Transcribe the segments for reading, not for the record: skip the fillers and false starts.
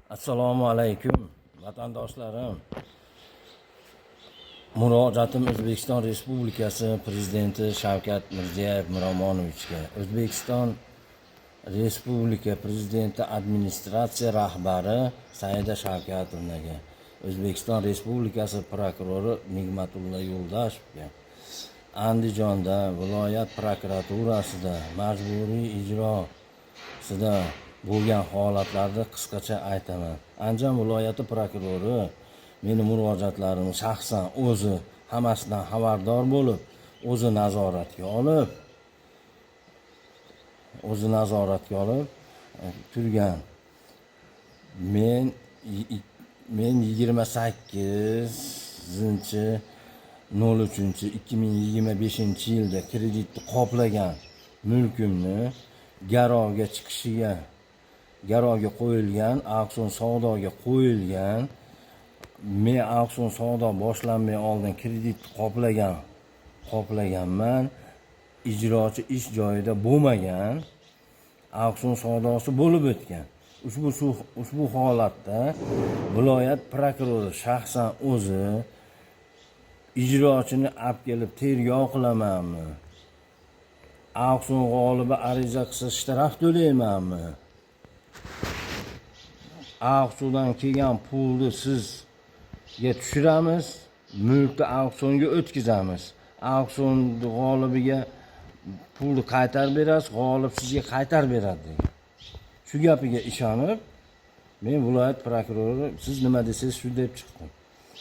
Assalomu alaykum vatandoshlarim. Murojaatim O'zbekiston Respublikasi Prezidenti Shavkat Mirziyoyev Miromonovichga, O'zbekiston Respublika Prezidenti Administratsiya rahbari Saida Shavkatovnaga, O'zbekiston Respublikasi prokurori Nigmatulla Yo'ldashevga, Andijonda viloyat prokuraturasida majburiy ijrosida bo'lgan holatlarni qisqacha aytaman. Andijon viloyati prokurori meni murojaatlarimni shaxsan o'zi hammasidan xabardor bo'lib, o'zi nazoratga olib turgan. Men 28/03/2025 yilda kreditni qoplagan mulkimni garovga qo'yilgan, auksion savdoga qo'yilgan. Men auksion savdo boshlanmay oldin kreditni qoplaganman. Ijrochi ish joyida bo'lmagan, auksion savdosi bo'lib o'tgan. Ushbu holatda viloyat prokurori shaxsan o'zi ijrochini olib kelib tergov qilamanmi? Auksion g'olibi ariza qilsa shtaraf to'laymanmi? Auksiondan kelgan pulni sizga tushiramiz, mulkni auksionga o'tkazamiz. Auksion g'olibiga pulni qaytarib berasiz, g'olib sizga qaytarib beradi degan. Shu gapiga ishonib, men viloyat prokurori siz nima desangiz shu deb chiqdim.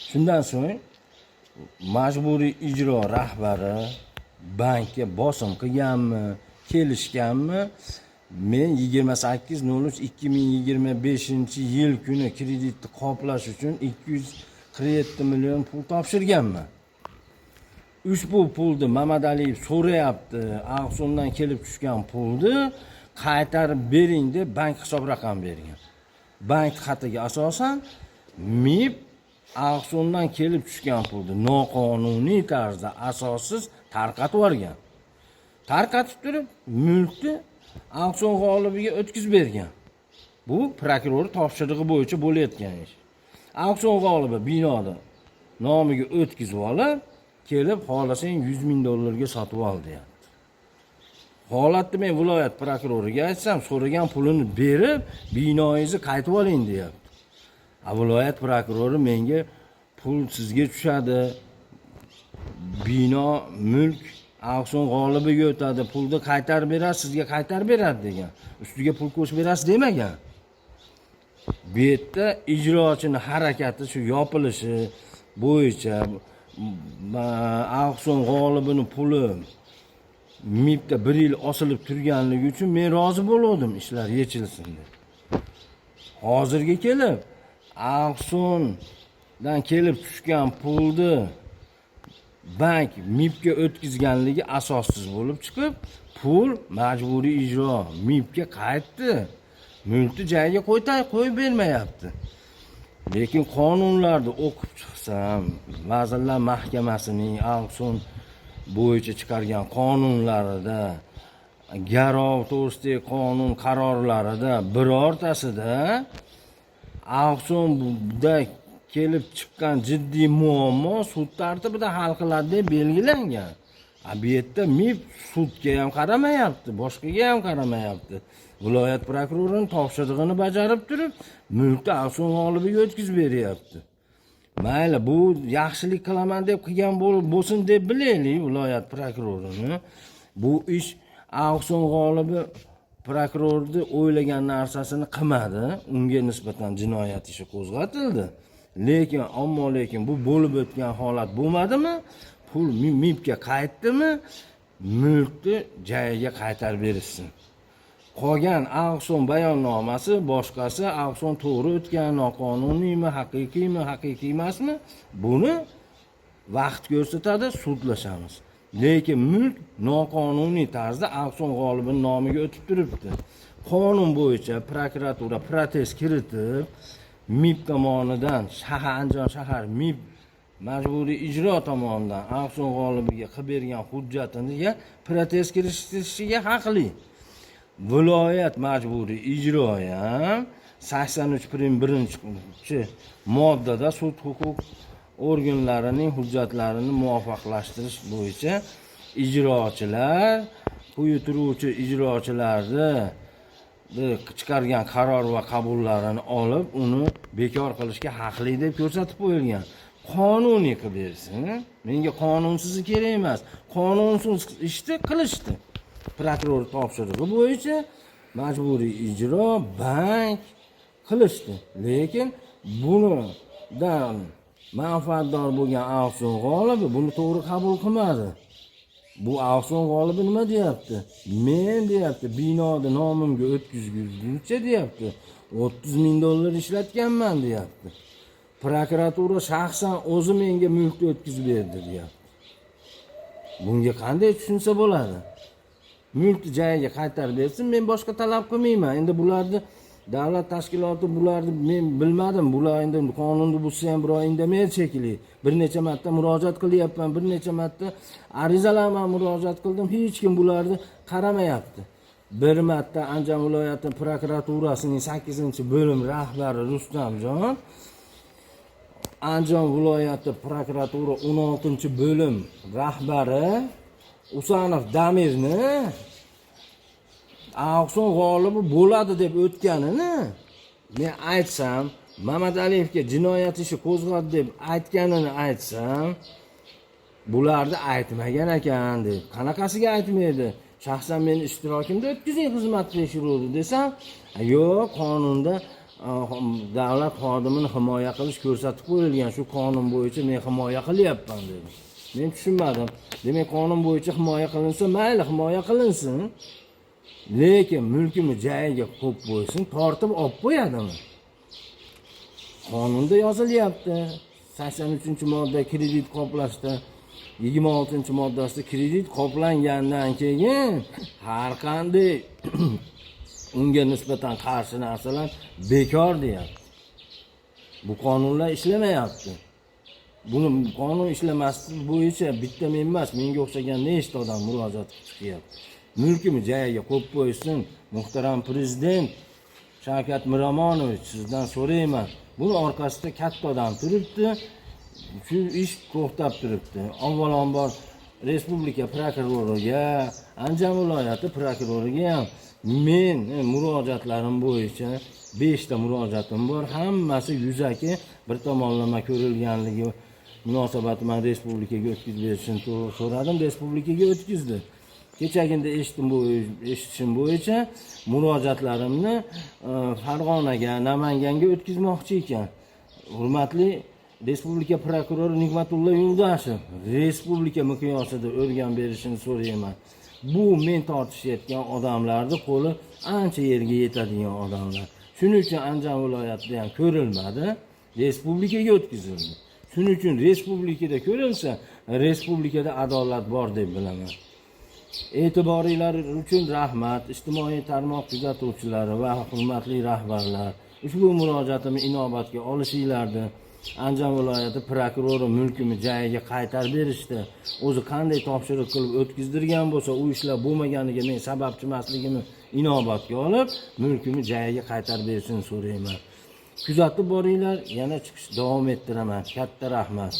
Shundan so'ng majburiy ijro rahbari bankka bosim qilganmi, kelishganmi? Men 28/03/2025 yil kuni kreditni qoplash uchun 247 million pul topshirganman. Ushbu pulni Mamadaliyev so'rayapti, auksiondan kelib tushgan pulni qaytarib bering deb bank hisob raqam bergan. Bank xatiga asosan MIB auksiondan kelib tushgan pulni noqonuniy tarzda asossiz tarqatib yuborgan. Tarqatib turib mulkni auksion g'olibiga o'tkazib bergan. Bu prokuror topshirig'i bo'yicha bo'layotgan ish. Auksion g'olibi binoni nomiga o'tkazib olib, kelib xohlasang $100,000 sotib ol deyapti. Holatni men viloyat prokuroriga aytsam, so'ragan pulini berib, binoingizni qaytib oling deyapti. Viloyat prokurori menga pul sizga tushadi, bino, mulk auksion g'olibiga o'tadi, pulni qaytarib berasiz, sizga qaytarib beradi degan. Ustiga pul qo'shib berasiz demagan. Bu yerda ijrochining harakati shu yopilishi bo'yicha auksion g'olibining puli MIBda 1 yil osilib turganligi uchun men rozi bo'ldim ishlar yechilsin deb. Hozirga kelib auksiondan kelib tushgan pulni bank MIBga o'tkazganligi asossiz bo'lib chiqib, pul majburiy ijro MIBga qaytdi. Mulkni joyiga qo'yib bermayapti. Lekin qonunlarni o'qib chiqsam, Vazirlar Mahkamasining auksion bo'yicha chiqargan qonunlarida, garov to'g'risidagi qonun qarorlarida birortasida auksionda kelib chiqqan jiddiy muammo sud tartibida hal qiladi deb belgilangan. Bu yerda MIB sudga ham qaramayapti, boshqaga ham qaramayapti. Viloyat prokurorining topshirig'ini bajarib turib, mulkni auksion g'olibiga o'tkazib beryapti. Mayli, bu yaxshilik qilaman deb qilgan bo'lsin deb bilaylik viloyat prokurorini. Bu ish auksion g'olibi prokurorni o'ylagan narsasini qilmadi, unga nisbatan jinoyat ishi qo'zg'atildi. Lekin bu bo'lib o'tgan holat bo'lmadimi? Pul MIBga qaytdimi? Mulkni joyiga qaytarib berishsin. Qolgan auksion bayonnomasi, boshqasi auksion to'g'ri o'tgan, noqonuniymi, haqiqiy emasmi? Buni vaqt ko'rsatadi, sudlashamiz. Lekin mulk noqonuniy tarzda auksion g'olibining nomiga o'tib turibdi. Qonun bo'yicha prokuratura protest kiritib, MIB tomonidan Andijon shahar MIB majburiy ijro tomonidan auksion g'olibiga qilib bergan hujjatiga protest kirishiga haqli. Viloyat majburiy ijro ham 83.1-moddada sud huquq organlarining hujjatlarini muvofiqlashtirish bo'yicha ijrochilar quyi turuvchi ijrochilarni chiqargan qaror va qabullarini olib, uni bekor qilishga haqli deb ko'rsatib qo'yilgan. Qonuniy qilib bersin. Menga qonunsiz kerak emas. Qonunsiz ishni qilishdi. Prokuror topshirig'i bo'yicha majburiy ijro, bank qilishdi. Lekin bundan manfaatdor bo'lgan auksion g'olibi buni to'g'ri qabul qilmadi. Bu auksion g'olibi nima deyapti? Men deyapti, binoni nomimga o'tkazguncha deyapti, $30,000 ishlatganman deyapti. Prokuratura shaxsan o'zi menga mulkni o'tkazib berdi deyapti. Bunga qanday tushunsa bo'ladi? Mulkni joyiga qaytarib bersin, men boshqa talab qilmayman. Endi bularni davlat tashkiloti bularni men bilmadim. Bular endi qonunni buzsa ham birov indamaydi shekilli. Bir necha marta murojaat qilyapman, bir necha marta arizalarga murojaat qildim. Hech kim bularni qaramayapti. Bir marta Andijon viloyati prokuraturasining 8-bo'lim rahbari Rustamjon Andijon viloyati prokuratura 16-bo'lim rahbari Usanov Damirni auksion g'olibi bo'ladi deb o'tganini men aytsam, Mamadaliyevga jinoyat ishi qo'zg'adi deb aytganini aytsam, bularni aytmagan ekan deb. Qanaqasiga aytmaydi? Shaxsan men ishtirokimda o'tkazing xizmat tekshiruvdi desam, yo'q, qonunda davlat xodimini himoya qilish ko'rsatib qo'yilgan, shu qonun bo'yicha men himoya qilyapman dedi. Men tushunmadim. Demak, qonun bo'yicha himoya qilinsa, mayli, himoya qilinsin. Lekin mulkimni joyiga qo'yib qo'ysin, tortib olib qo'yadimi? Qonunda yozilyapti. 83-modda kredit qoplashda, 26-moddasida kredit qoplangandan keyin har qanday unga nisbatan qarshi narsalar bekor deyapti. Bu qonunlar ishlamayapti. Buni qonun ishlamasligi bo'yicha bitta men emas, menga o'xshagan nechta odam murojaat qilyapti. Mulkimni joyiga qo'yib qo'ysin, muhtaram prezident Shavkat Miromonovich, sizdan so'rayman. Buni orqasida katta odam turibdi. Shu ish to'xtab turibdi. Avvalambor respublika prokuroriga, Andijon viloyati prokuroriga ham men murojaatlarim bo'yicha 5 ta murojaatim bor. Hammasi yuzaki bir tomonlama ko'rilganligi munosabati bilan respublikaga o'tkazib berishini so'radim, respublikaga o'tkazdi. Kechaginda eshitishim bo'yicha murojaatlarimni Farg'onaga, Namanganga o'tkazmoqchi ekan. Hurmatli respublika prokurori Nig'matullo Yo'ldashev respublika miqyosida o'rgan berishini so'rayman. Bu men tortishayotgan odamlarning qo'li ancha yerga yetadigan odamlar. Shuning uchun Andijon viloyatida ham ko'rilmadi, respublikaga o'tkazildi. Shuning uchun respublikada ko'rilsa, respublikada adolat bor deb bilaman. E'tiboringlar uchun rahmat. Ijtimoiy tarmoq kuzatuvchilari va hurmatli rahbarlar, ushbu murojaatimni inobatga olishinglarni. Andijon viloyati prokurori mulkimni joyiga qaytarib berishdi. O'zi qanday topshiriq qilib o'tkazdirgan bo'lsa, u ishlar bo'lmaganiga men sababchi emasligimni inobatga olib, mulkimni joyiga qaytarib berishini so'rayman. Kuzatib boringlar, yana chiqish davom ettiraman. Katta rahmat.